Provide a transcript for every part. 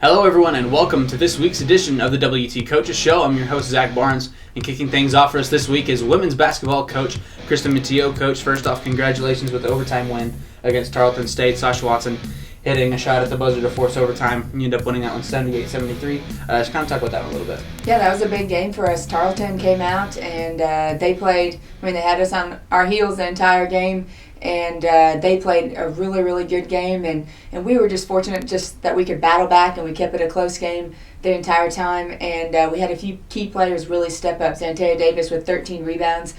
Hello everyone and welcome to this week's edition of the WT Coaches Show. I'm your host Zach Barnes, and kicking things off for us this week is women's basketball coach Kristen Mattio. Coach, first off, congratulations with the overtime win against Tarleton State. Sasha Watson hitting a shot at the buzzer to force overtime. You end up winning that one 78-73. Just kind of talk about that one a little bit. Yeah, that was a big game for us. Tarleton came out and they played, they had us on our heels the entire game. And they played a really, really good game, and we were just fortunate just that we could battle back, and we kept it a close game the entire time. And we had a few key players really step up. Zantea Davis with 13 rebounds,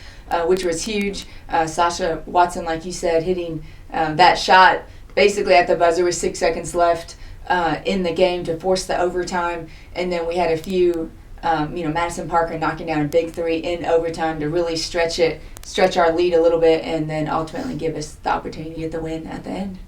which was huge. Sasha Watson, like you said, hitting that shot basically at the buzzer with 6 seconds left in the game to force the overtime. And then we had a few, Madison Parker knocking down a big three in overtime to really stretch our lead a little bit, and then ultimately give us the opportunity to get the win at the end.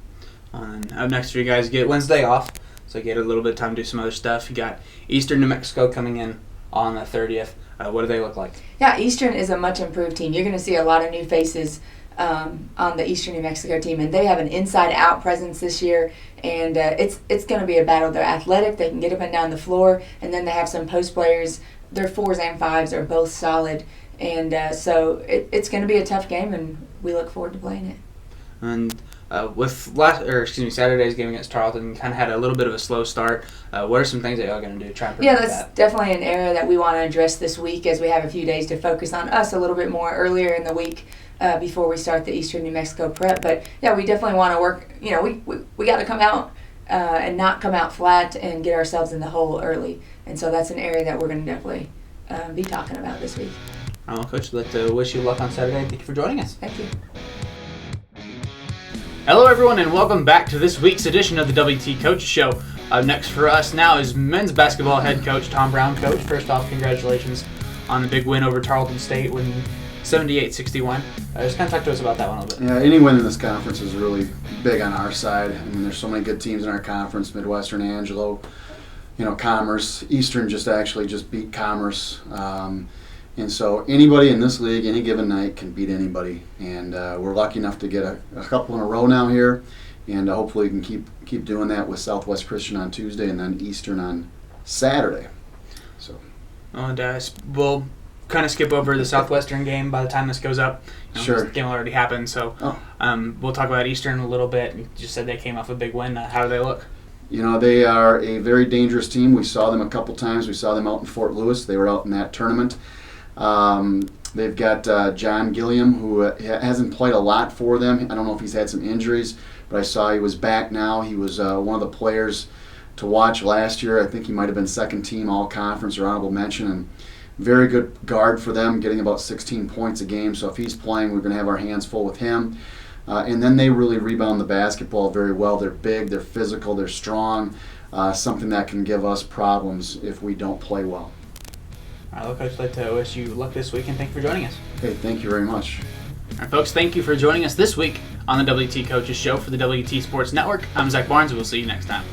Up next for you guys, get Wednesday off, so you get a little bit of time to do some other stuff. You got Eastern New Mexico coming in on the 30th. What do they look like? Yeah, Eastern is a much improved team. You're going to see a lot of new faces on the Eastern New Mexico team, and they have an inside-out presence this year, and it's going to be a battle. They're athletic, they can get up and down the floor, and then they have some post players. Their 4s and 5s are both solid, and so it's going to be a tough game, and we look forward to playing it. And with Saturday's game against Tarleton, kind of had a little bit of a slow start. What are some things that y'all going to do to try and prevent that? Yeah, that's definitely an area that we want to address this week, as we have a few days to focus on us a little bit more earlier in the week before we start the Eastern New Mexico prep. But yeah, we definitely want to work. We got to come out and not come out flat and get ourselves in the hole early. And so that's an area that we're going to definitely be talking about this week. Coach, I'd like to wish you luck on Saturday. Thank you for joining us. Thank you. Hello, everyone, and welcome back to this week's edition of the WT Coaches Show. Next for us now is men's basketball head coach Tom Brown. Coach, first off, congratulations on the big win over Tarleton State, winning 78-61. Just kind of talk to us about that one a little bit. Yeah, any win in this conference is really big on our side. I mean, there's so many good teams in our conference: Midwestern, Angelo, Commerce. Eastern just beat Commerce. And so anybody in this league, any given night, can beat anybody. And we're lucky enough to get a couple in a row now here. And hopefully we can keep doing that with Southwest Christian on Tuesday and then Eastern on Saturday. So. And we'll kind of skip over the Southwestern game by the time this goes up. Sure. The game already happened. So we'll talk about Eastern a little bit. You just said they came off a big win. How do they look? They are a very dangerous team. We saw them a couple times. We saw them out in Fort Lewis. They were out in that tournament. They've got John Gilliam, who hasn't played a lot for them. I don't know if he's had some injuries, but I saw he was back now. He was one of the players to watch last year. I think he might have been second team all-conference or honorable mention, and very good guard for them, getting about 16 points a game. So if he's playing, we're going to have our hands full with him. And then they really rebound the basketball very well. They're big, they're physical, they're strong, something that can give us problems if we don't play well. All right, Coach, I'd like to wish you luck this week, and thank you for joining us. Okay, thank you very much. All right, folks, thank you for joining us this week on the WT Coaches Show for the WT Sports Network. I'm Zach Barnes, and we'll see you next time.